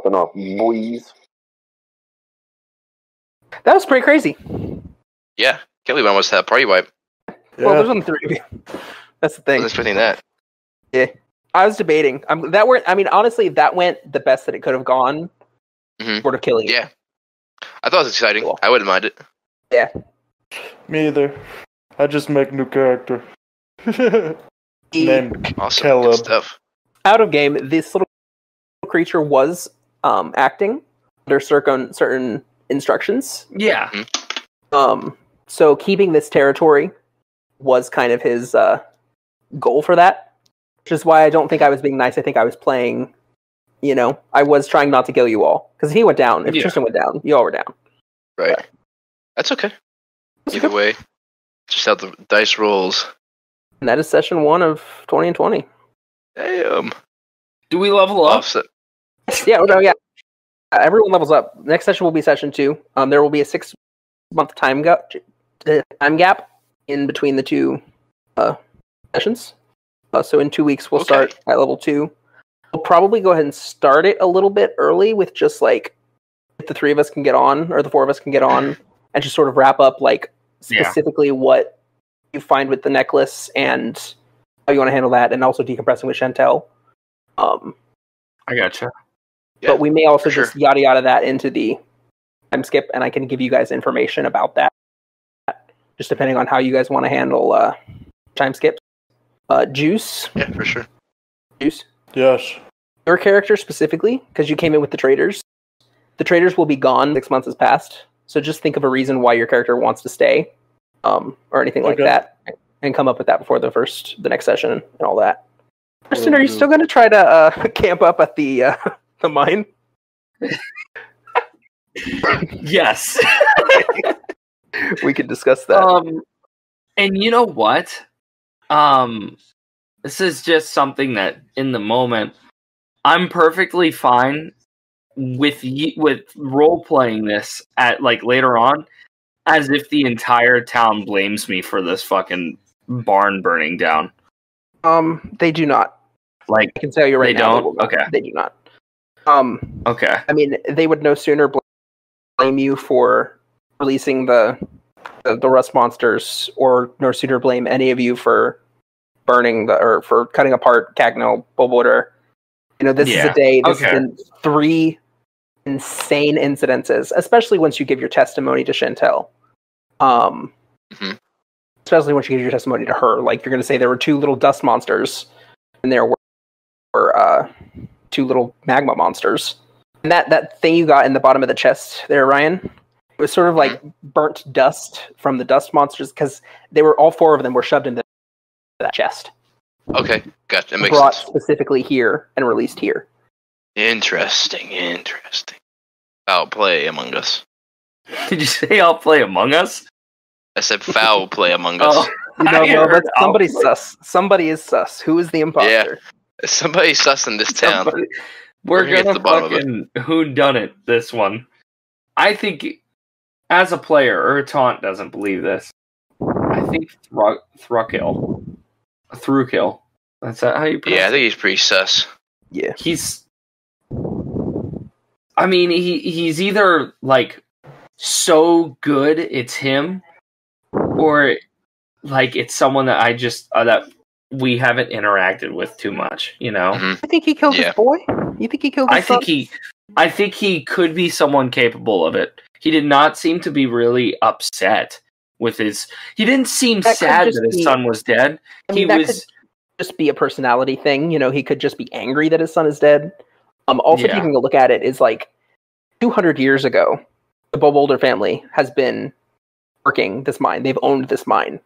popping off, boys. That was pretty crazy. Yeah, Kelly almost had a party wipe. Yeah. Well, there's only 3 of you. That's the I thing. wasn't expecting that. Yeah, I was debating. Honestly, that went the best that it could have gone. Sort of killing. Yeah, I thought it was exciting. Cool. I wouldn't mind it. Yeah. Me either. I just make new character. Named Awesome. Caleb. Good stuff. Out of game, this little creature was acting under certain instructions. Yeah. So keeping this territory was kind of his goal for that, which is why I don't think I was being nice. I think I was playing, I was trying not to kill you all. Because if he went down, if Tristan went down, you all were down. Right. But That's okay. Either way, just how the dice rolls. and that is session 1 of 20 and 20. Damn. Do we level up? Offset. Yeah, yeah. Everyone levels up. Next session will be session 2. There will be a 6-month time gap in between the 2 sessions. So in 2 weeks, we'll start at level 2. We'll probably go ahead and start it a little bit early with just like if the 3 of us can get on, or the 4 of us can get on, and just sort of wrap up like specifically what you find with the necklace and how you want to handle that, and also decompressing with Chantel. I gotcha. Yeah, but we may also sure. just yada yada that into the time skip, and I can give you guys information about that, just depending on how you guys want to handle time skips. Juice. Yeah, for sure. Juice. Yes. Your character specifically, because you came in with the traders. The traders will be gone 6 months has passed, so just think of a reason why your character wants to stay, or anything like that, and come up with that before the next session and all that. Kristen, are you still going to try to camp up at the mine? Yes. We could discuss that. And you know what? This is just something that in the moment I'm perfectly fine with role playing this at like later on, as if the entire town blames me for this fucking barn burning down. They do not. Like, I can tell you right now. They don't? Okay. They do not. Okay. I mean, they would no sooner blame you for releasing the rust monsters, or no sooner blame any of you for burning or for cutting apart Cagno Bulborder. This is a day. This has been 3 insane incidences, especially once you give your testimony to Chantel. Especially once you give your testimony to her. Like, you're going to say there were 2 little dust monsters, and there were 2 little magma monsters. And that thing you got in the bottom of the chest there, Ryan, it was sort of like burnt dust from the dust monsters, because they were all 4 of them were shoved into that chest. Okay, gotcha. That makes Brought sense. specifically here and released here. Interesting. Foul play Among Us. Did you say I'll play Among Us? I said foul play Among Us. Oh, That's somebody's sus. Somebody is sus. Who is the imposter? Yeah. Somebody sus in this town. We're get to gonna the bottom of it. fucking whodunit this one. I think, as a player, Urtaunt doesn't believe this. I think Thrukill. That's how you pronounce Yeah, I it? think he's pretty sus. Yeah. I mean, he's either like so good it's him, or like it's someone that I just that we haven't interacted with too much, I think he killed his boy. You think he killed his son? I think he could be someone capable of it. He did not seem to be really upset with his. He didn't seem sad that his son was dead. He was could just be a personality thing. He could just be angry that his son is dead. Also, taking a look at it is like 200 years ago, the Bobolder family has been working this mine. They've owned this mine.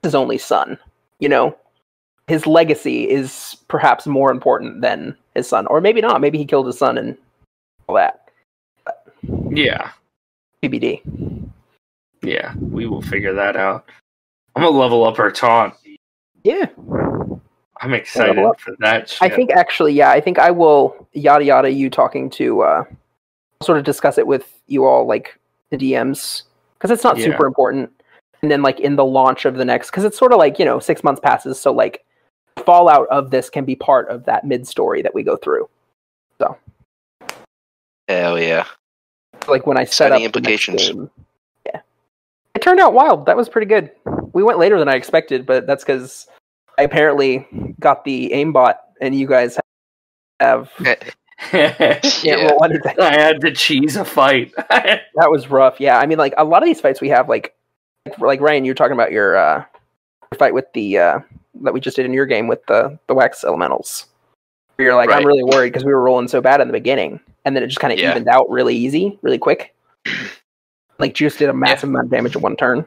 His only son. His legacy is perhaps more important than his son, or maybe not. Maybe he killed his son and all that. But yeah. TBD. Yeah, we will figure that out. I'm gonna level up our taunt. Yeah. I'm excited for that shit. I think actually, I think I will yada yada you talking to sort of discuss it with you all, like the DMs, because it's not super important. And then like in the launch of the next, because it's sort of like 6 months passes, so like fallout of this can be part of that mid story that we go through. So Hell yeah. Like when I set up Exciting implications. the next game. Yeah. It turned out wild. That was pretty good. We went later than I expected, but that's because I apparently got the aimbot and you guys have can't roll anything. I had to cheese a fight. That was rough. Yeah, I mean, like a lot of these fights we have, like Ryan, you were talking about your fight with the that we just did in your game with the wax elementals. Where you're like, Right. I'm really worried because we were rolling so bad in the beginning, and then it just kind of evened out really easy, really quick. Like Juice did a massive amount of damage in one turn,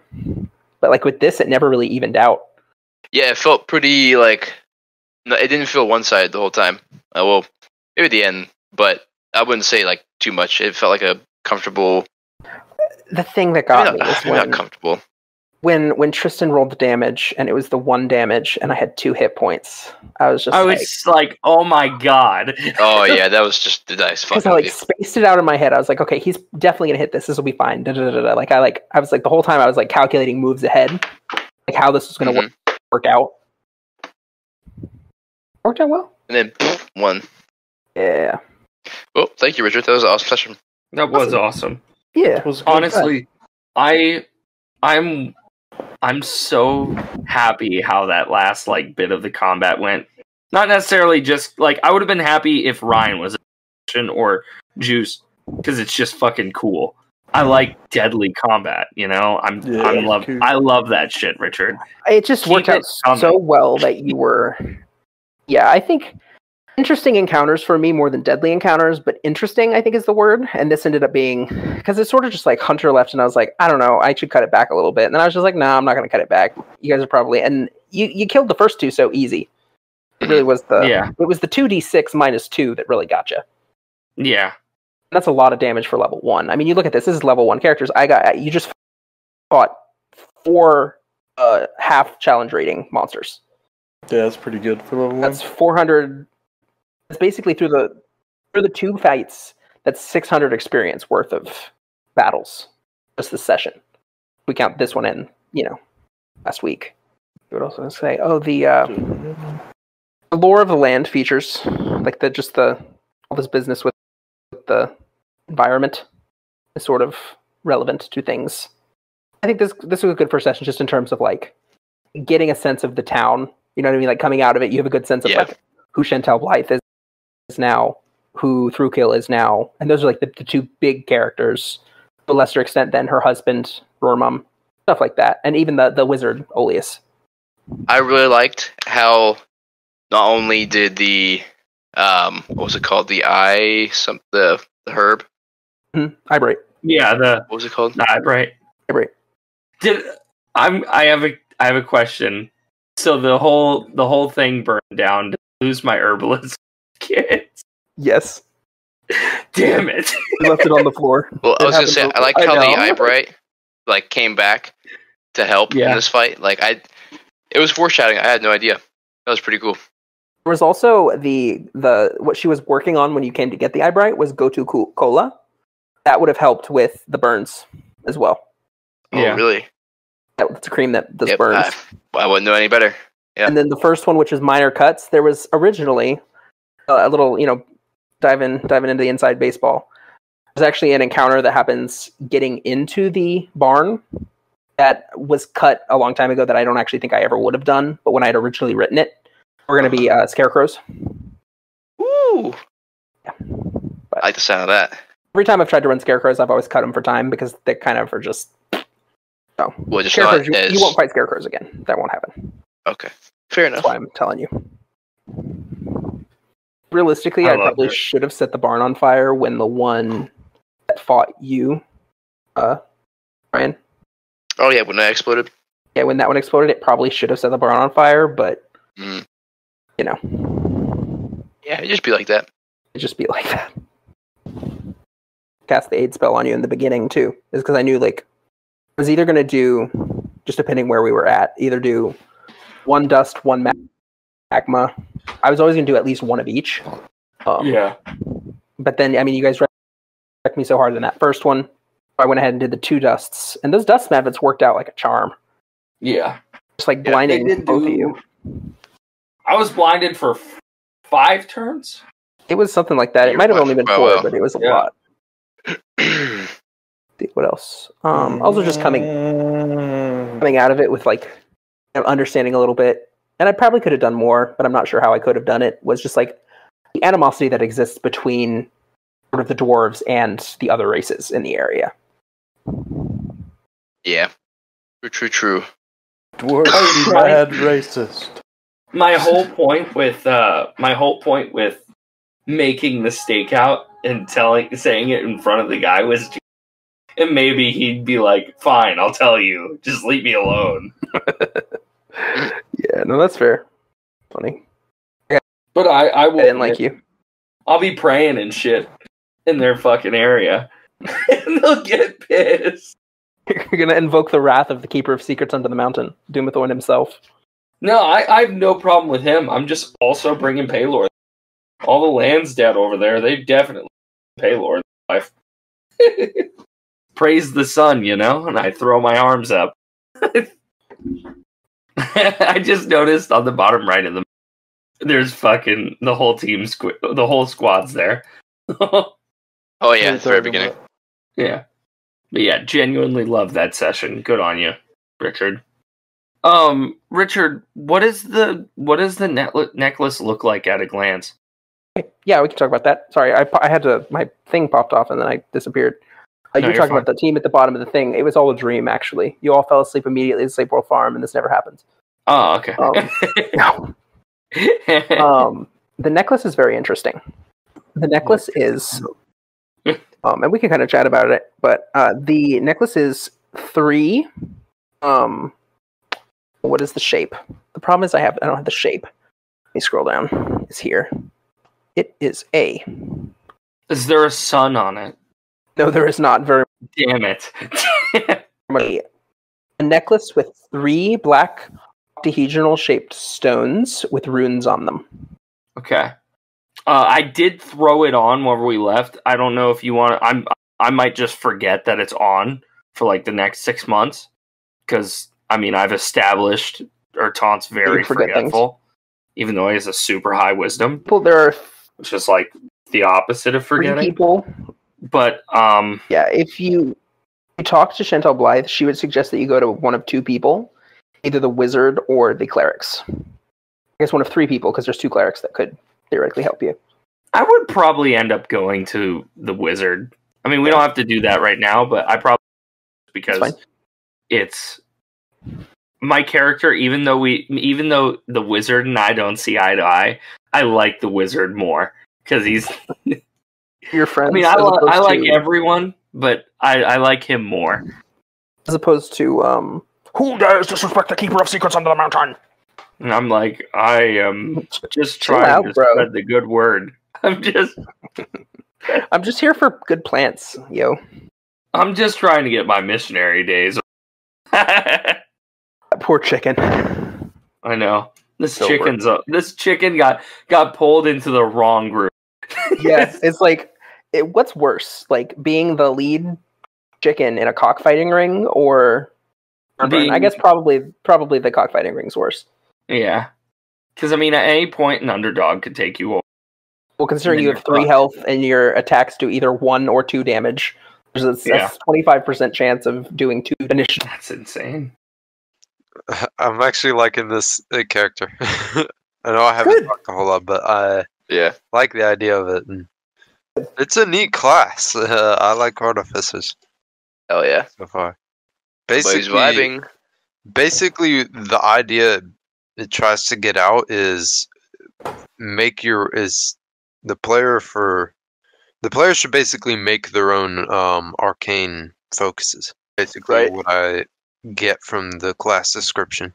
but like with this, it never really evened out. Yeah, it felt pretty like no, it didn't feel one-sided the whole time. Well, maybe at the end, but I wouldn't say like too much. It felt like a comfortable. The thing that got me is not comfortable. When Tristan rolled the damage and it was the 1 damage and I had 2 hit points. I was like, oh my god. Oh yeah, that was just the dice. Because I like spaced it out in my head. I was like, okay, he's definitely gonna hit this. This will be fine. Like I was like the whole time I was like calculating moves ahead, like how this was gonna work out. Worked out well. And then 1. Yeah. Well, thank you, Richard. That was an awesome session. That was awesome. Yeah. Honestly, I'm so happy how that last like bit of the combat went. Not necessarily just like I would have been happy if Ryan was or Juice because it's just fucking cool. I like deadly combat, you know. I love that shit, Richard. It just worked out so well that you were. Yeah, I think interesting encounters for me more than deadly encounters, but interesting I think is the word. And this ended up being because it's sort of just like Hunter left, and I was like, I don't know, I should cut it back a little bit. And then I was just like, no, I'm not going to cut it back. You guys are probably and you killed the first 2 so easy. It really was it was the 2d6 minus 2 that really got you. Yeah, that's a lot of damage for level 1. I mean, you look at this. This is level 1 characters. You just fought 4 half challenge rating monsters. Yeah, that's pretty good for level 1. That's 400. That's basically through the 2 fights. That's 600 experience worth of battles. Just this session. We count this one in, last week. What else was I going to say? The lore of the land features, like all this business with the environment is sort of relevant to things. I think this was a good first session, just in terms of like getting a sense of the town. You know what I mean? Like coming out of it, you have a good sense of like who Chantal Blythe is now, who Thrukill is now, and those are like the 2 big characters. To a lesser extent than her husband, Rormum, stuff like that, and even the wizard Oleus. I really liked how not only did the what was it called? The herb. Eyebright. Yeah, what was it called? Eyebright. Eyebright. I have a question. So the whole thing burned down. Did I lose my herbalist kit? Yes. Damn it! You left it on the floor. Well, I was gonna say I like how the Eyebright like came back to help in this fight. Like it was foreshadowing. I had no idea. That was pretty cool. There was also the what she was working on when you came to get the Eyebright was Gotu Cola. That would have helped with the burns as well. Oh, really? That's a cream that does burns. I wouldn't know any better. Yeah. And then the first one, which is Minor Cuts, there was originally a little, diving into the inside baseball. There's actually an encounter that happens getting into the barn that was cut a long time ago that I don't actually think I ever would have done, but when I had originally written it, we're going to be scarecrows. Ooh. Yeah. I like the sound of that. Every time I've tried to run scarecrows, I've always cut them for time because they kind of are just... So, well, just scarecrows, you won't fight scarecrows again. That won't happen. Okay. Fair enough. That's why I'm telling you. Realistically, I probably should have set the barn on fire when the one that fought you, Ryan. Oh yeah, when that exploded. Yeah, when that one exploded, it probably should have set the barn on fire, but yeah, it'd just be like that. It'd just be like that. Cast the aid spell on you in the beginning too, is because I knew like I was either going to do, just depending where we were at, either do 1 dust, 1 magma. I was always going to do at least 1 of each. But then, I mean, you guys wrecked me so hard in that first one. I went ahead and did the 2 dusts. And those dust methods worked out like a charm. Yeah. Just like blinding both of you. I was blinded for 5 turns? It was something like that. It might have only been 4, but it was a lot. What else? Also just coming out of it with like understanding a little bit, and I probably could have done more, but I'm not sure how I could have done it. Was just like the animosity that exists between sort of the dwarves and the other races in the area. Yeah, true. Dwarves be mad racist. My whole point with making the stakeout and saying it in front of the guy was, and maybe he'd be like, "Fine, I'll tell you. Just leave me alone." Yeah, no, that's fair. Funny. But I will. I didn't like you. I'll be praying and shit in their fucking area, and they'll get pissed. You're gonna invoke the wrath of the Keeper of Secrets under the mountain, Doomithorn himself. No, I have no problem with him. I'm just also bringing Paylor. All the land's dead over there. They definitely Paylor in life. Praise the sun, you know? And I throw my arms up. I just noticed on the bottom right of them, there's fucking the whole team, the whole squad's there. Oh yeah, at the very beginning. Yeah. But yeah, genuinely love that session. Good on you, Richard. Richard, what does the necklace look like at a glance? Yeah, we can talk about that. Sorry, I had to, my thing popped off and then I disappeared. No, you're talking about the team at the bottom of the thing. It was all a dream, actually. You all fell asleep immediately at Sleep World Farm, and this never happened. Oh, okay. The necklace is very interesting. The necklace is, and we can kind of chat about it, but the necklace is 3. What is the shape? The problem is I don't have the shape. Let me scroll down. It's here. It is A. Is there a sun on it? No, there is not. Very. Damn it. A necklace with 3 black octahedral shaped stones with runes on them. Okay. I did throw it on whenever we left. I don't know if you want to. I might just forget that it's on for like the next 6 months. Because, I mean, I've established Ertant's very forgetful. Even though he has a super high wisdom. Well, there are. Which is like the opposite of forgetting. 3 people. But, yeah, if you talk to Chantal Blythe, she would suggest that you go to one of 2 people. Either the wizard or the clerics. I guess one of 3 people, because there's 2 clerics that could theoretically help you. I would probably end up going to the wizard. I mean, we don't have to do that right now, but I probably, because it's my character. Even though the wizard and I don't see eye to eye, I like the wizard more because he's your friend. I mean, I like everyone, but I like him more as opposed to who dares disrespect the Keeper of Secrets under the mountain? And I'm like, I am just trying to spread the good word. I'm just here for good plants, yo. I'm just trying to get my missionary days. Poor chicken. I know. This chicken got pulled into the wrong group. Yes, it's like, what's worse? Like being the lead chicken in a cockfighting ring, or I guess probably the cockfighting ring's worse. Yeah, because I mean, at any point, an underdog could take you over. Well, considering you have 3 health and your attacks do either 1 or 2 damage, there's a 25% chance of doing 2 initiative. That's insane. I'm actually liking this character. I know I haven't talked a whole lot, but I like the idea of it. And it's a neat class. I like artificers. Oh yeah, so far. Basically, the idea it tries to get out is the player should basically make their own arcane focuses. Basically, what I get from the class description.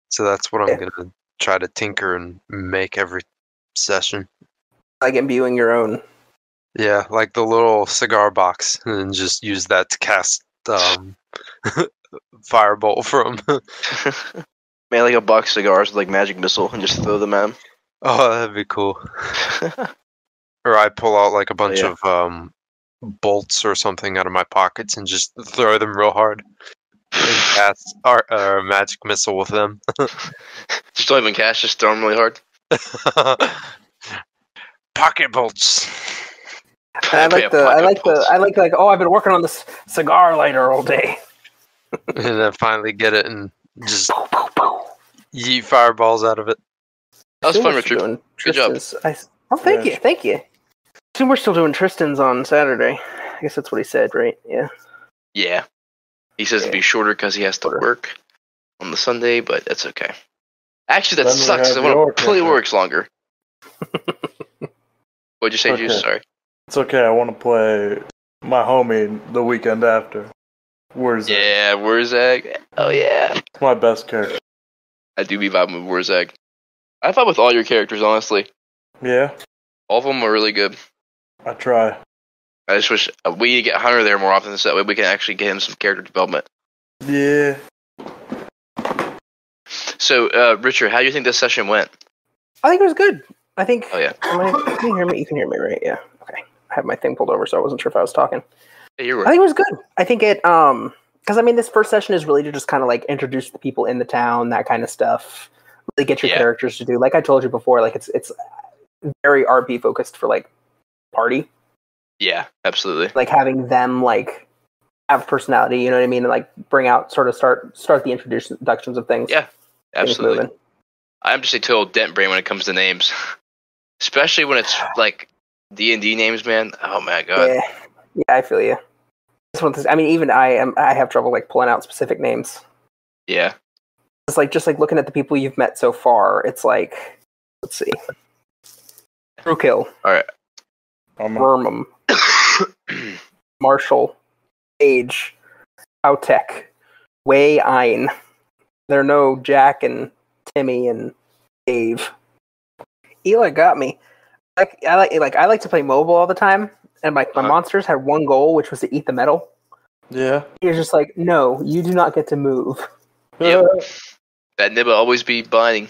So that's what I'm gonna try to tinker and make every session. Like imbuing your own. Yeah, like the little cigar box, and just use that to cast firebolt from. Man, like a box of cigars with like magic missile and just throw them at him. Oh, that'd be cool. Or I pull out like a bunch of bolts or something out of my pockets and just throw them real hard. And cast magic missile with them. Just don't even cast, just throw them really hard. Pocket bolts. And I like oh, I've been working on this cigar lighter all day. And then finally get it and just yeet fireballs out of it. That was fun, Richard. Good job. Thank you. I assume we're still doing Tristan's on Saturday. I guess that's what he said, right? Yeah. Yeah. He says it'd be shorter because he has to work on the Sunday, but that's okay. Actually, that sucks. I want to play works longer. What'd you say, Juice? Sorry. It's okay. I want to play my homie the weekend after. Wurzag. Yeah, Wurzag. Oh, yeah. It's my best character. I do be vibing with Wurzag. I vibe with all your characters, honestly. Yeah? All of them are really good. I try. I just wish we need to get Hunter there more often so that way we can actually get him some character development. Yeah. So, Richard, how do you think this session went? I think it was good. I think... Oh, yeah. Can you hear me? You can hear me, right? Yeah. Okay. I have my thing pulled over, so I wasn't sure if I was talking. Yeah, you're right. I think it was good. I think it... Because, I mean, this first session is really to just kind of, like, introduce the people in the town, that kind of stuff. Really get your characters to do. Like I told you before, like, it's very RP focused for, like, party. Yeah, absolutely. Like, having them, like, have personality, you know what I mean? And, like, bring out, sort of start the introductions of things. Yeah, absolutely. I'm just a total dent brain when it comes to names. Especially when it's, like, D&D names, man. Oh, my God. Yeah, I feel you. I mean, even I have trouble, like, pulling out specific names. Yeah. It's like, just, like, looking at the people you've met so far, it's like, let's see. Brewkill. Alright. Vermum. Marshall. Age. Autek. Wei Ein. There are no Jack and Timmy and Dave. Eli got me. I like to play mobile all the time, and my monsters had one goal, which was to eat the metal. Yeah. He was just like, no, you do not get to move. Yep. That nib will always be binding.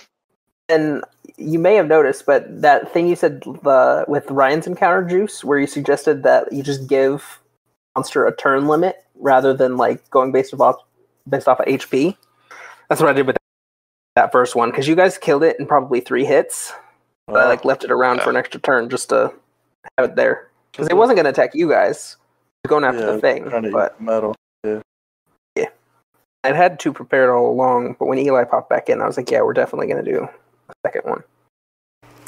And you may have noticed, but that thing you said with Ryan's encounter, Juice, where you suggested that you just give monster a turn limit rather than like going based off of HP. That's what I did with that first one, because you guys killed it in probably 3 hits. But I like left it around for an extra turn just to have it there, because it wasn't going to attack you guys. It was going after the thing, but metal. Yeah. I'd had 2 prepared all along, but when Eli popped back in, I was like, yeah, we're definitely going to do a second one.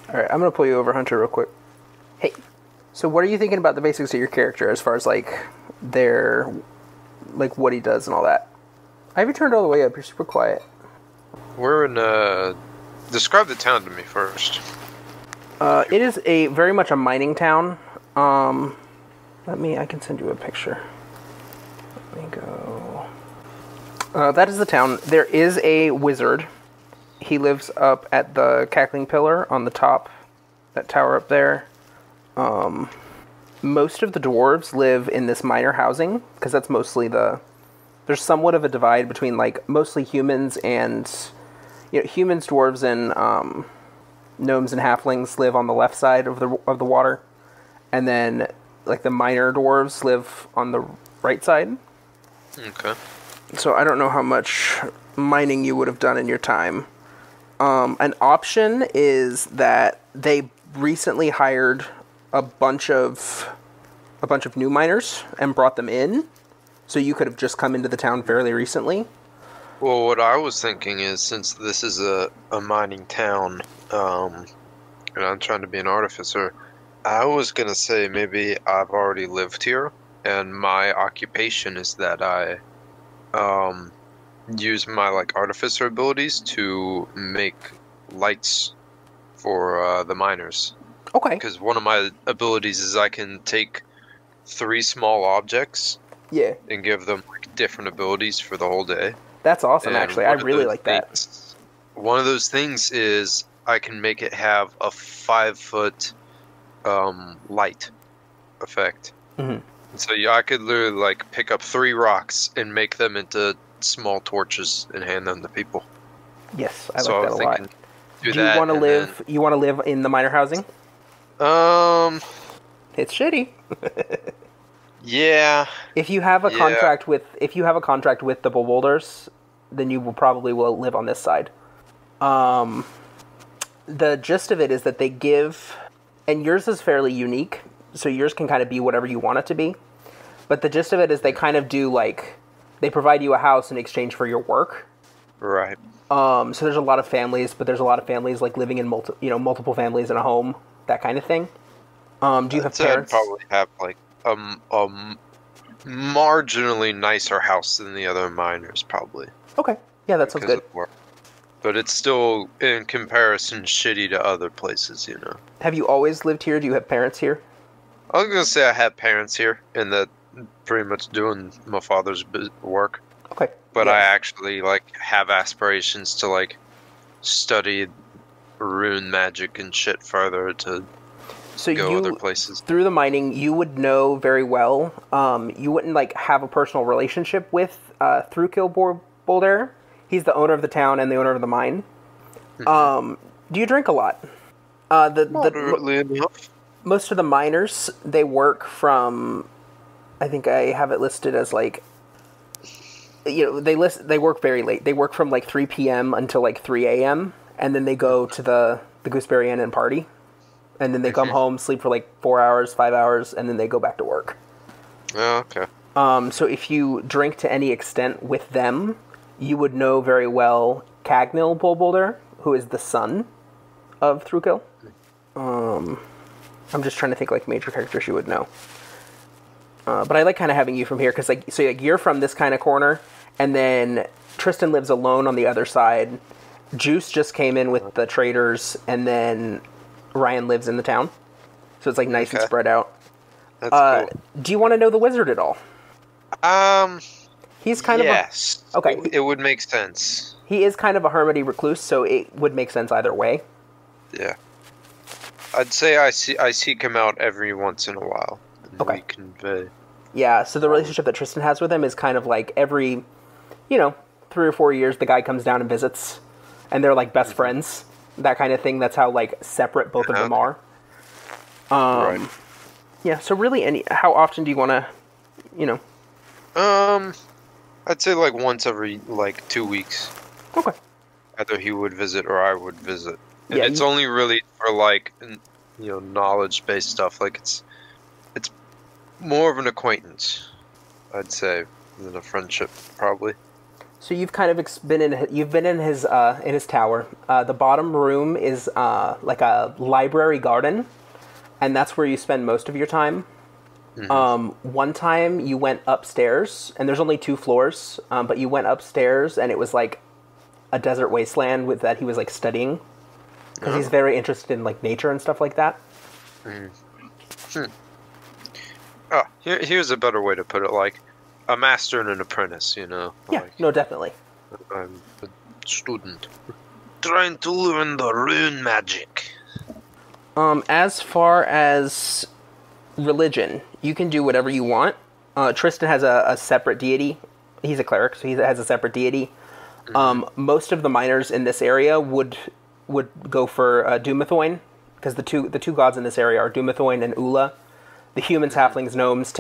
All right, I'm going to pull you over, Hunter, real quick. Hey, so what are you thinking about the basics of your character as far as like like what he does and all that? I have you turned all the way up. You're super quiet. We're in describe the town to me first. It is very much a mining town. I can send you a picture. Let me go. That is the town. There is a wizard. He lives up at the Cackling Pillar on the top, that tower up there. Most of the dwarves live in this miner housing, because that's mostly there's somewhat of a divide between, like, mostly humans and, humans, dwarves, and, gnomes and halflings live on the left side of the water. And then, like, the miner dwarves live on the right side. Okay. So I don't know how much mining you would have done in your time. An option is that they recently hired a bunch of new miners and brought them in, so you could have just come into the town fairly recently. Well, what I was thinking is, since this is a mining town, and I'm trying to be an artificer, I was gonna say maybe I've already lived here, and my occupation is that I use my like artificer abilities to make lights for the miners. Okay. Because one of my abilities is I can take 3 small objects. Yeah. And give them like different abilities for the whole day. That's awesome, actually. I really like that. One of those things is I can make it have a 5-foot light effect. Mm-hmm. So I could literally like pick up 3 rocks and make them into small torches and hand them to people. Yes, I like that a lot. Do you want to live? You want to live in the miner housing? It's shitty. Yeah. If you have a contract with the Boulders, then you will probably live on this side. The gist of it is that they give, and yours is fairly unique. so yours can kind of be whatever you want it to be. But the gist of it is they kind of do, like, they provide you a house in exchange for your work. Right. So there's a lot of families, but there's a lot of families, like, living in multiple families in a home, that kind of thing. Do you have parents? I'd probably have, like, marginally nicer house than the other miners, probably. Okay. Yeah, that sounds good. But it's still, in comparison, shitty to other places, you know. Have you always lived here? Do you have parents here? I was gonna say I have parents here, and that pretty much doing my father's work. Okay. But yeah. I actually, like, have aspirations to, like, study rune magic and shit further to go other places. Through the mining, you would know very well. You wouldn't, like, have a personal relationship with Thrukill Boulder. He's the owner of the town and the owner of the mine. Do you drink a lot? Moderately enough. Most of the miners, they work from, I think I have it listed as, like, they work very late. They work from, like, 3 p.m. until, like, 3 a.m., and then they go to the Gooseberry Inn and party. And then they come home, sleep for, like, 4 hours, 5 hours, and then they go back to work. Oh, okay. So if you drink to any extent with them, you would know very well Cagnil Bolbolder, who is the son of Thrukill. I'm just trying to think, like, major characters you would know. But I like kind of having you from here, because, like, so, like, you're from this kind of corner, and then Tristan lives alone on the other side. Juice just came in with the traders, and then Ryan lives in the town. So it's, like, nice and spread out. That's cool. Do you want to know the wizard at all? He's kind of okay. It would make sense. He is kind of a hermity recluse, so it would make sense either way. Yeah. I'd say I seek him out every once in a while. Okay. We convey. Yeah, so the relationship that Tristan has with him is kind of like every, 3 or 4 years the guy comes down and visits, and they're like best friends, that kind of thing. That's how, like, separate both of them are. Right. Yeah, so really, how often do you want to, I'd say, like, once every, like, 2 weeks. Okay. Either he would visit or I would visit. And Yeah, it's only really for, like, knowledge-based stuff. Like, it's more of an acquaintance, I'd say, than a friendship, probably. So you've kind of been in his tower. The bottom room is like a library garden, and that's where you spend most of your time. One time you went upstairs, and there's only 2 floors, but you went upstairs, and it was like a desert wasteland that he was, like, studying, because he's very interested in, like, nature and stuff like that. Oh, here's a better way to put it, like, a master and an apprentice, Yeah, like, no, definitely. I'm a student trying to learn the rune magic. As far as religion, you can do whatever you want. Tristan has a separate deity. He's a cleric, so he has a separate deity. Most of the miners in this area would go for Dumathoin, because the two gods in this area are Dumathoin and Ula. The humans, halflings, gnomes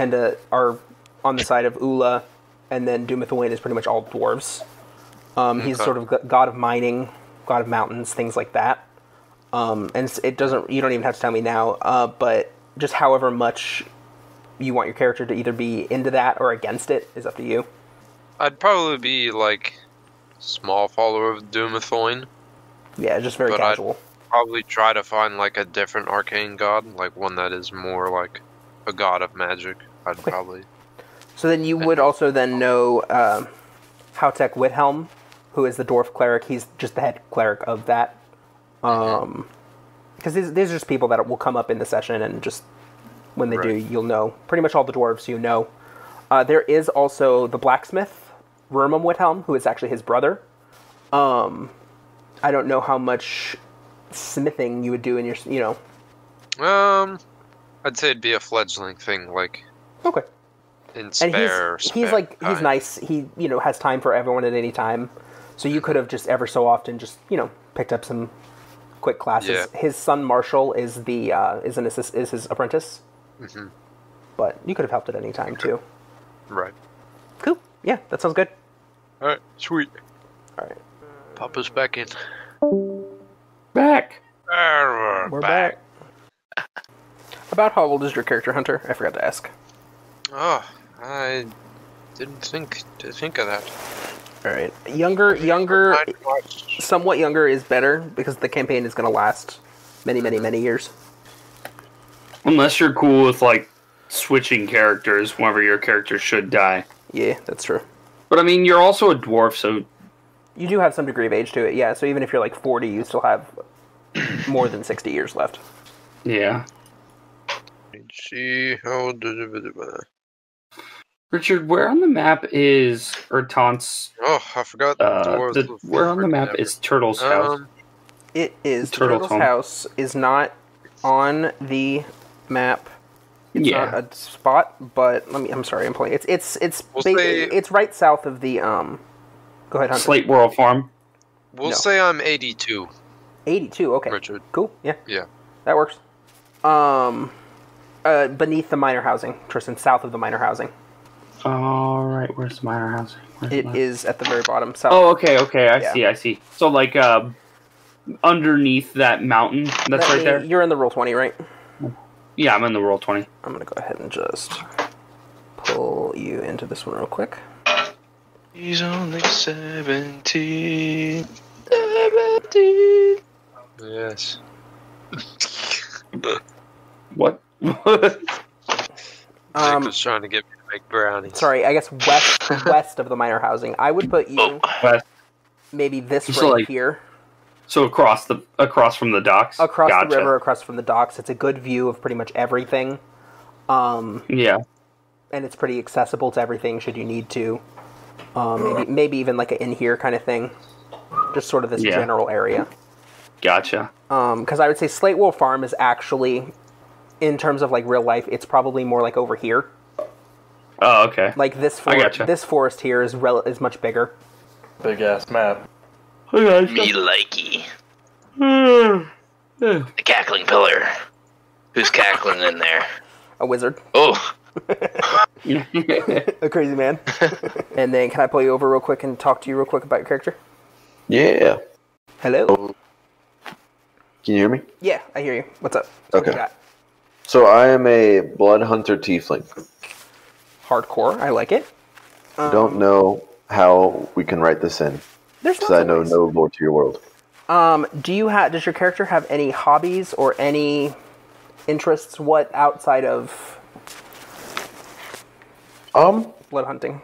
are on the side of Ula, and then Dumathoin is pretty much all dwarves. He's sort of god of mining, god of mountains, things like that. And you don't even have to tell me now, but just however much you want your character to either be into that or against it is up to you. I'd probably be, like, small follower of Dumathoin. Yeah, just very casual. I'd probably try to find, like, a different arcane god, like one that is more like a god of magic. I'd probably. So then you would also then know Hautek Withelm, who is the dwarf cleric. He's just the head cleric of that. Because these are just people that will come up in the session, and just when they do, you'll know. Pretty much all the dwarves you know. There is also the blacksmith, Rurmum Withelm, who is actually his brother. I don't know how much smithing you would do in your, I'd say it'd be a fledgling thing, like. Okay. In spare. He's nice. He, has time for everyone at any time. So you could have just ever so often just, picked up some quick classes. Yeah. His son Marshall is his apprentice. But you could have helped at any time too. Right. Cool. Yeah, that sounds good. All right. Sweet. All right. Papa's back in. Back. We're back. About how old is your character, Hunter? I forgot to ask. Oh, I didn't think to think of that. Alright. Younger, somewhat younger is better, because the campaign is going to last many, many, many years. Unless you're cool with, like, switching characters whenever your character should die. Yeah, that's true. But, I mean, you're also a dwarf, so... You do have some degree of age to it, yeah. So even if you're, like, 40, you still have more than 60 years left. Yeah. Let's see how... Richard, where on the map is Ertant's... Oh, I forgot. Where on the map is Turtle's house? It is. Turtle's house is not on the map. It's not a spot, but I'm sorry, I'm playing. It's right south of the Go ahead, Hunter. Slate World Farm. We'll say I'm 82. 82, okay. Richard. Cool, yeah. Yeah. That works. Beneath the minor housing, Tristan, south of the minor housing. Alright, where's the minor housing? It is at the very bottom. South. Oh, okay, I see. So, like, underneath that mountain that's right there? You're in the Roll20, right? Yeah, I'm in the Roll20. I'm going to go ahead and just pull you into this one real quick. He's only 17. Yes. What? Jake was trying to get me to make brownies. Sorry, I guess west of the minor housing. I would put you maybe this here. So across from the docks? Across the river, across from the docks. It's a good view of pretty much everything. Yeah. And it's pretty accessible to everything should you need to. Maybe even like an in here kind of thing. Just sort of this general area. Gotcha. Because I would say Slate Wolf Farm is actually, in terms of like real life, it's probably more like over here. Oh, okay. Like this forest here is much bigger. Big ass map. Me likey. The cackling pillar. Who's cackling in there? A wizard. Oh. A crazy man. And then can I pull you over real quick and talk to you real quick about your character? Yeah. Hello? Can you hear me? Yeah, I hear you. What's up? Okay. What you got? So I am a blood hunter tiefling. Hardcore. I like it. Don't know how we can write this in. Because I know no lore to your world. Does your character have any hobbies or any interests? What outside of blood hunting?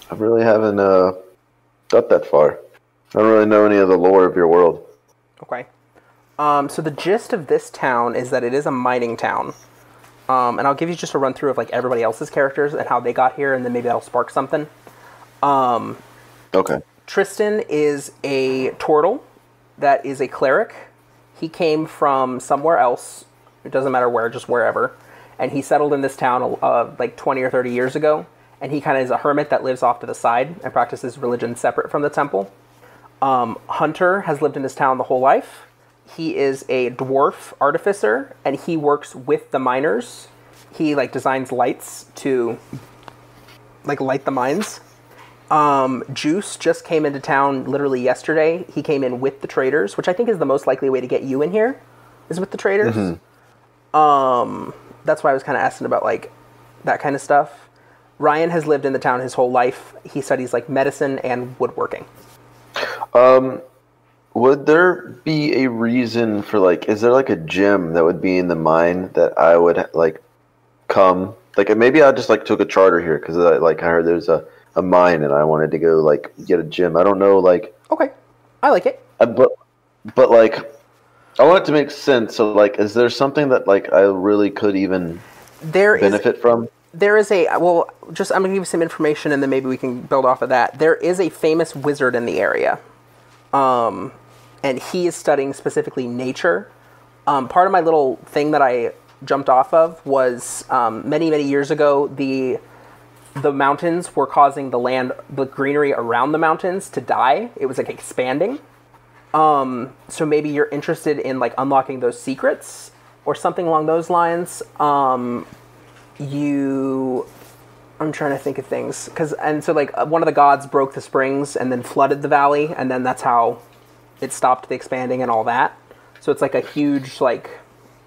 I really haven't got that far. I don't really know any of the lore of your world. Okay. So the gist of this town is that it is a mining town. And I'll give you just a run through of like everybody else's characters and how they got here, and then maybe that'll spark something. Okay. Tristan is a turtle that is a cleric. He came from somewhere else. It doesn't matter where, just wherever. And he settled in this town like 20 or 30 years ago. And he kind of is a hermit that lives off to the side and practices religion separate from the temple. Hunter has lived in this town the whole life. He is a dwarf artificer, and he works with the miners. He like designs lights to like light the mines. Juice just came into town literally yesterday. He came in with the traders, which I think is the most likely way to get you in here, is with the traders. Mm-hmm. That's why I was kind of asking about like that kind of stuff. Ryan has lived in the town his whole life. He studies like medicine and woodworking. Would there be a reason for like, is there like a gym that would be in the mine that I would like come? Like maybe I just like took a charter here because I heard there's a mine and I wanted to go like get a gym. I don't know like. Okay, I like it. But like, I want it to make sense. So like, is there something that like I really could even benefit from? There is I'm gonna give you some information and then maybe we can build off of that. There is a famous wizard in the area. And he is studying specifically nature. Part of my little thing that I jumped off of was many, many years ago, the mountains were causing the greenery around the mountains to die. It was like expanding. So maybe you're interested in like unlocking those secrets or something along those lines. I'm trying to think of things. So like one of the gods broke the springs and then flooded the valley, and then that's how it stopped the expanding and all that. So it's like a huge like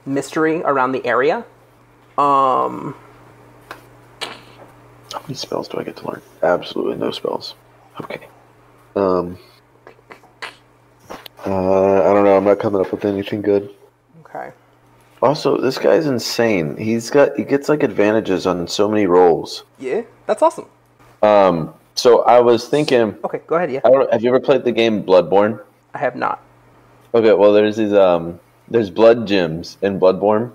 mystery around the area. How many spells do I get to learn? Absolutely no spells. Okay. I don't know. I'm not coming up with anything good. Okay. Also, this guy's insane. He gets like advantages on so many rolls. Yeah, that's awesome. So I was thinking. Okay, go ahead. Yeah. Have you ever played the game Bloodborne? I have not. Okay, well there's these there's blood gems in Bloodborne.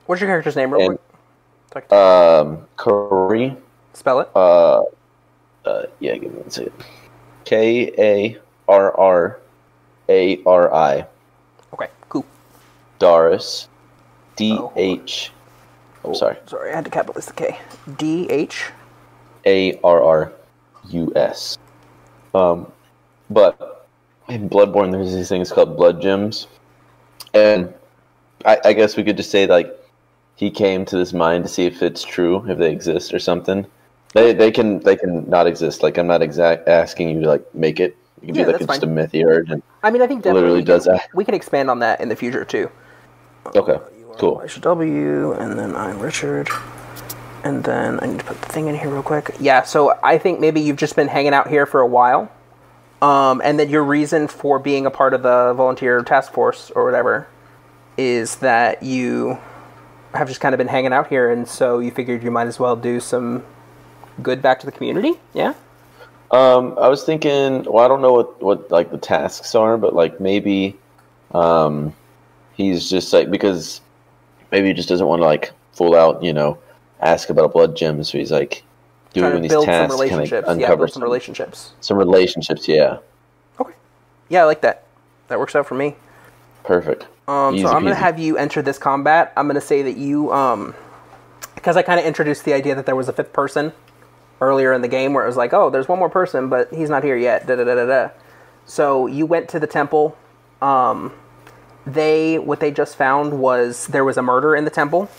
What's your character's name, real quick? Kari. Spell it. Yeah, give me one second. Karrari. Okay, cool. Doris. DH. I'm sorry. Sorry, I had to capitalize the K. DH. ARRUS. But in Bloodborne, there's these things called blood gems, and I guess we could just say like he came to this mine to see if it's true, if they exist or something. They can not exist. Like I'm not asking you to like make it. It can be like just a myth he heard. And I mean, I think definitely literally does that. We can expand on that in the future too. Okay, cool. W, and then I'm Richard. And then I need to put the thing in here real quick. Yeah, so I think maybe you've just been hanging out here for a while. And that your reason for being a part of the volunteer task force or whatever is that you have just kind of been hanging out here, and so you figured you might as well do some good back to the community? Yeah? I was thinking, well, I don't know what like the tasks are, but like maybe he's just like, because maybe he just doesn't want to like full out, ask about a blood gem, so he's like doing these tasks, kind of uncover some relationships. Some relationships, yeah. Okay. Yeah, I like that. That works out for me. Perfect. So I'm going to have you enter this combat. I'm going to say that you, because I kind of introduced the idea that there was a fifth person earlier in the game where it was like, oh, there's one more person, but he's not here yet. Da-da-da-da-da. So you went to the temple. What they just found was there was a murder in the temple.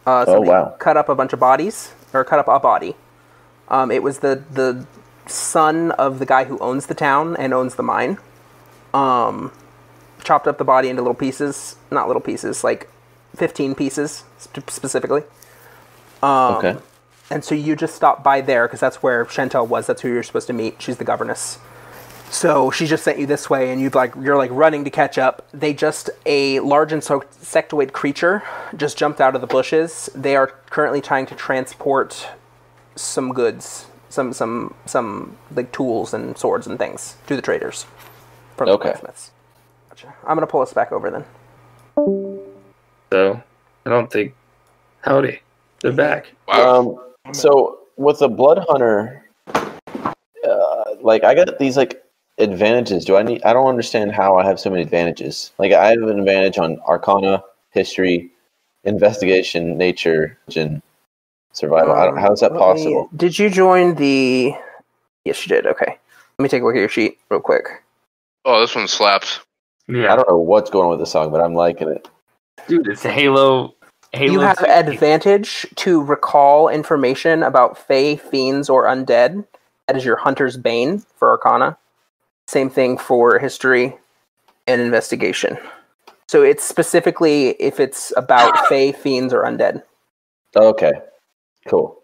Wow. Cut up a bunch of bodies, or cut up a body. It was the son of the guy who owns the town and owns the mine. Chopped up the body into little pieces. Not little pieces, like 15 pieces, specifically. Okay. And so you just stopped by there, because that's where Chantel was. That's who you're supposed to meet. She's the governess. So she just sent you this way, and you're running to catch up. A large insectoid creature just jumped out of the bushes. They are currently trying to transport some goods, some like tools and swords and things to the traders from the blacksmiths. Gotcha. I'm gonna pull us back over then. So I don't think. Howdy, they're back. Wow. So with a blood hunter, like I got these like advantages. I don't understand how I have so many advantages. Like I have an advantage on Arcana, History, Investigation, Nature, and Survival. How is that possible? Did you join the... Yes, you did. Okay. Let me take a look at your sheet real quick. Oh, this one slaps. Yeah. I don't know what's going on with the song, but I'm liking it. Dude, it's Halo. You have advantage to recall information about fae, fiends, or undead. That is your Hunter's Bane for Arcana. Same thing for History and Investigation. So it's specifically if it's about fae, fiends, or undead. Okay. Cool.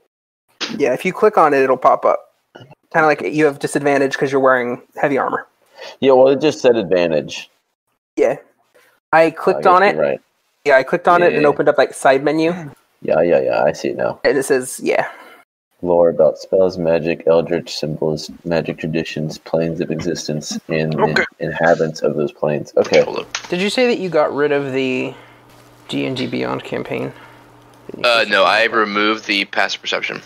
Yeah, if you click on it, it'll pop up. Kind of like you have disadvantage because you're wearing heavy armor. Yeah, well, it just said advantage. Yeah. I clicked on it. Right. Yeah, I clicked on it and opened up like side menu. Yeah, I see it now. And it says, yeah. Lore about spells, magic, eldritch symbols, magic traditions, planes of existence, and the inhabitants of those planes. Okay. Did you say that you got rid of the D&D Beyond campaign? No, I removed the passive perception.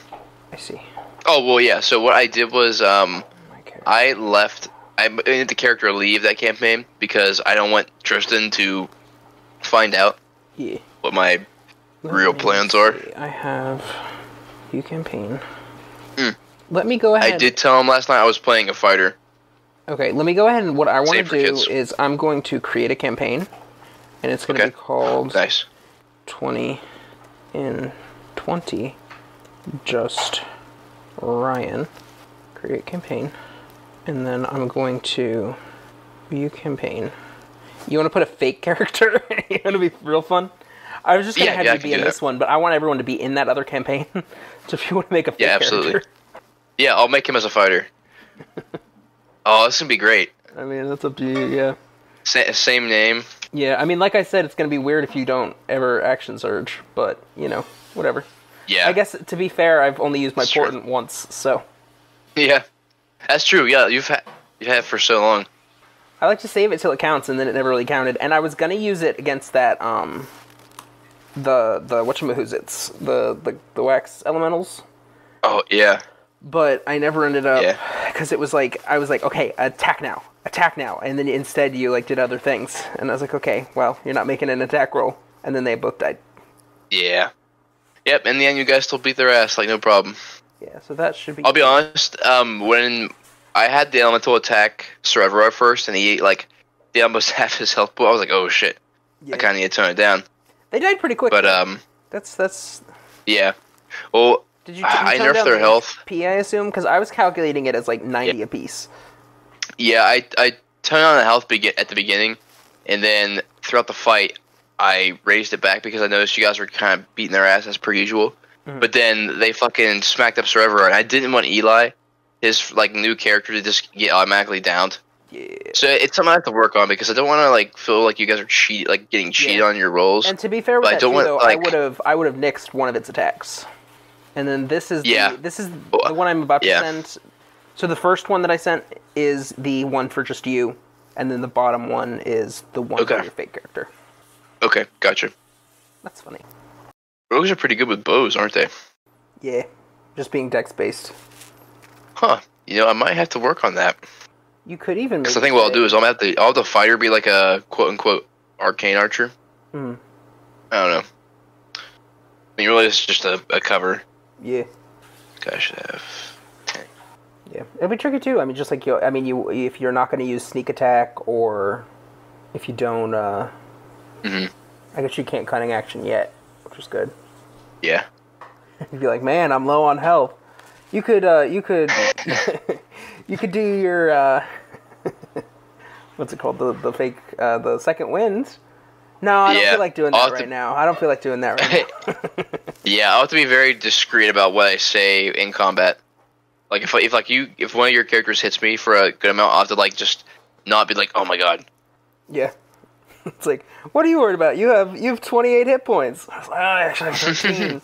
I see. Oh, well, yeah. So what I did was I made the character leave that campaign because I don't want Tristan to find out what my real plans are. I have view campaign. Let me go ahead. I did tell him last night I was playing a fighter. Okay, let me go ahead and what I want to do is I'm going to create a campaign, and it's going to be called 20 in 20 Just Ryan. Create campaign, and then I'm going to view campaign. You want to put a fake character? You want to be real fun? I was just gonna have I you can be in do this one, but I want everyone to be in that other campaign. So if you want to make a fake absolutely. character, Yeah, I'll make him as a fighter. Oh, this is gonna be great. I mean, that's up to you. Yeah. Same name. Yeah, I mean, like I said, it's gonna be weird if you don't ever action surge, but whatever. Yeah. I guess to be fair, I've only used my That's true. portent once, so Yeah, that's true. Yeah, you've had it for so long. I like to save it till it counts, and then it never really counted. And I was gonna use it against that the whatchamahoots, the wax elementals. Oh yeah. But I never ended up, Yeah. because it was like, I was like, okay, attack now, and then instead you like did other things, and I was like, okay, well, you're not making an attack roll, and then they both died. Yeah. Yep. In the end, you guys still beat their ass like no problem. Yeah, so that should be. I'll be honest. When I had the elemental attack Cerevera first, and he ate like the almost half his health pool, I was like, oh shit, Yeah. I kind of need to tone it down. They died pretty quick. But that's. yeah. Well, Did you? I tone nerfed down their the health. HP, I assume, because I was calculating it as like 90 apiece. Yeah, I turned on the health at the beginning, and then throughout the fight, I raised it back because I noticed you guys were kind of beating their ass as per usual. Mhm. But But then they fucking smacked up Cerevera, and I didn't want Eli, his like new character, to just get automatically downed. yeah. So it's something I have to work on because I don't want to like feel like you guys are getting cheated on your rolls. And to be fair with But I that don't too, want, though, like- I would have nixed one of its attacks. And then this is Yeah. the one I'm about to Yeah. send. So the first one that I sent is the one for just you, and then the bottom one is the one for Okay. your fake character. Okay, gotcha. That's funny. Rogues are pretty good with bows, aren't they? Yeah, just being dex based. Huh. I might have to work on that. You could even. Because I think what I'll do is I'll have the fighter be like a quote unquote arcane archer. Hmm. I don't know. I mean, really, it's just a cover. Yeah. Gosh, have. Yeah, it'll be tricky too. I mean, just like you. I mean, if you're not going to use sneak attack, or if you don't. Mhm. I guess you can't cunning action yet, which is good. Yeah. You'd be like, man, I'm low on health. You could, you could do your, what's it called? The fake, the second wind. No, I don't Yeah, feel like doing I'll that have right to- now. I don't feel like doing that right now. Yeah, I'll have to be very discreet about what I say in combat. Like if one of your characters hits me for a good amount, I'll have to like just not be like, oh my god. Yeah. It's like, what are you worried about? You have 28 hit points. I was like, oh, I actually have 13.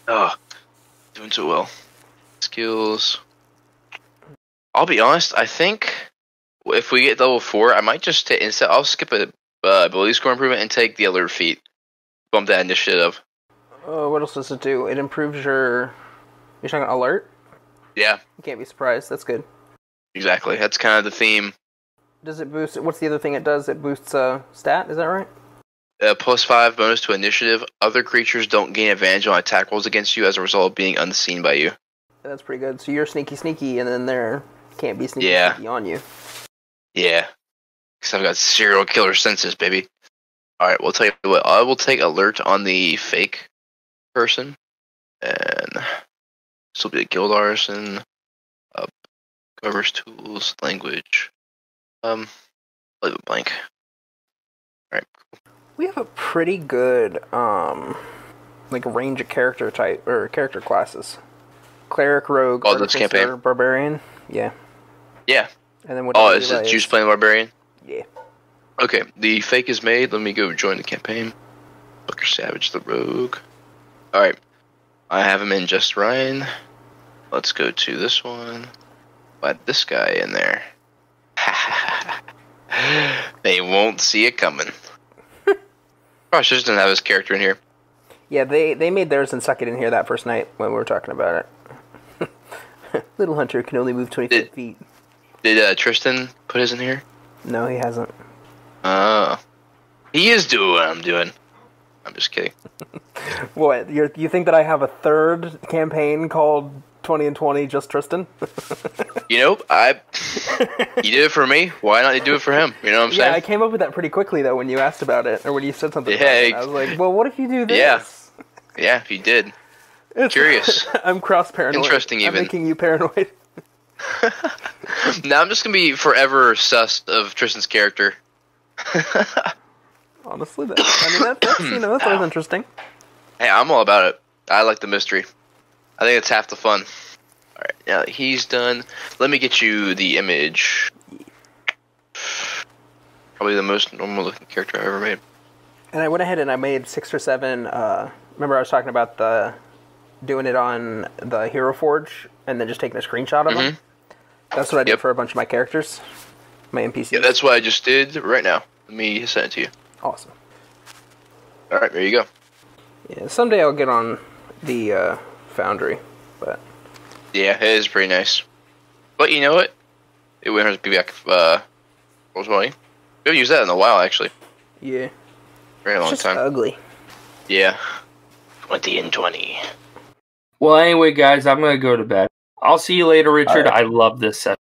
Oh, doing so well. Skills. I'll be honest. I think if we get level 4, I might just instead. I'll skip a ability score improvement and take the alert feat. Bump that initiative. What else does it do? It improves your. You're talking alert? Yeah, You can't be surprised. That's good. exactly. That's kind of the theme. Does it boost? What's the other thing it does? It boosts stat. Is that right? +5 bonus to initiative. Other creatures don't gain advantage on attack rolls against you as a result of being unseen by you. That's pretty good. So you're sneaky, and then there can't be sneaky on you. Yeah, because I've got serial killer senses, baby. All right, we'll tell you what. I will take alert on the fake person, and this will be a guild artisan. Covers tools, language. Leave it blank. All right. We have a pretty good like range of character type or character classes. Cleric, rogue, Oh, this artificer, campaign? Barbarian. Yeah. Yeah. And then what? Oh, is it Juice playing barbarian? Yeah. Okay, the fake is made. Let me go join the campaign. Booker Savage, the rogue. Alright. I have him in just Ryan. Let's go to this one. Add this guy in there. They won't see it coming. Probably just didn't have his character in here. Yeah, they made theirs and suck it in here that first night when we were talking about it. Little Hunter can only move 25 feet. Did Tristan put his in here? No, he hasn't. He is doing what I'm doing. I'm just kidding. What? You think that I have a third campaign called 20 and 20 just Tristan? You know, you did it for me. Why not do it for him? You know what I'm Yeah, I saying? came up with that pretty quickly though when you asked about it or when you said something. Yeah, about it. I was like, well, what if you do this? Yeah. Yeah, you did. Curious. I'm cross paranoid. Interesting, I'm even. making you paranoid. Now I'm just gonna be forever sus of Tristan's character. Honestly, that's that's always interesting. Hey, I'm all about it. I like the mystery. I think it's half the fun. All right, now that he's done, let me get you the image. Probably the most normal looking character I ever made. And I went ahead and I made 6 or 7. Remember I was talking about doing it on the Hero Forge and then just taking a screenshot of them? That's what I did for a bunch of my characters, my NPCs. Yeah, that's what I just did right now. Let me send it to you. Awesome. All right, there you go. Yeah, someday I'll get on the Foundry, but... Yeah, it is pretty nice. But you know what? It wouldn't hurt to be back Roll20. We haven't used that in a while, actually. Yeah. Very long it's just time. ugly. Yeah. 20 and 20. Well, anyway, guys, I'm going to go to bed. I'll see you later, Richard. Right. I love this session.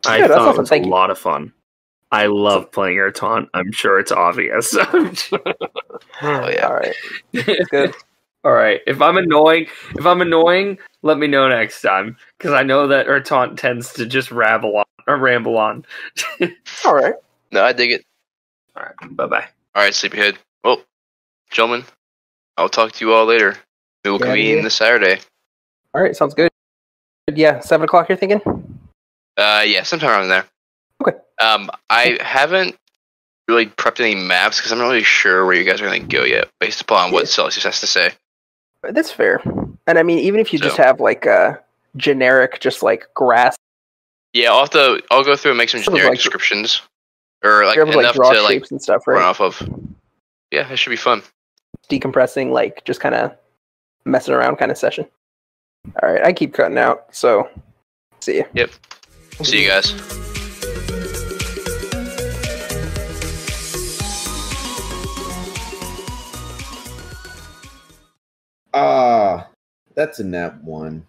I Yeah, that's thought awesome. it was Thank a you. lot of fun. I love playing your taunt. I'm sure it's obvious. Oh, yeah. All right. It's good. All right. If I'm annoying, let me know next time, because I know that our taunt tends to just ramble on. All right. No, I dig it. All right. Bye-bye. All right, Sleepyhead. Well, gentlemen, I'll talk to you all later. We will convene this Saturday. All right. Sounds good. Yeah, 7 o'clock you're thinking? Yeah, sometime around there. Okay. I haven't really prepped any maps because I'm not really sure where you guys are going to go yet, based upon what Celsius has to say. That's fair. And I mean, even if you just have like a generic, just like grass. Yeah, I'll go through and make some generic descriptions, or like enough enough draw to like shapes and stuff, right? run off of. Yeah, it should be fun. Decompressing, like just kind of messing around kind of session. All right, I keep cutting out, so see ya. Yep. See you guys. That's a nat 1.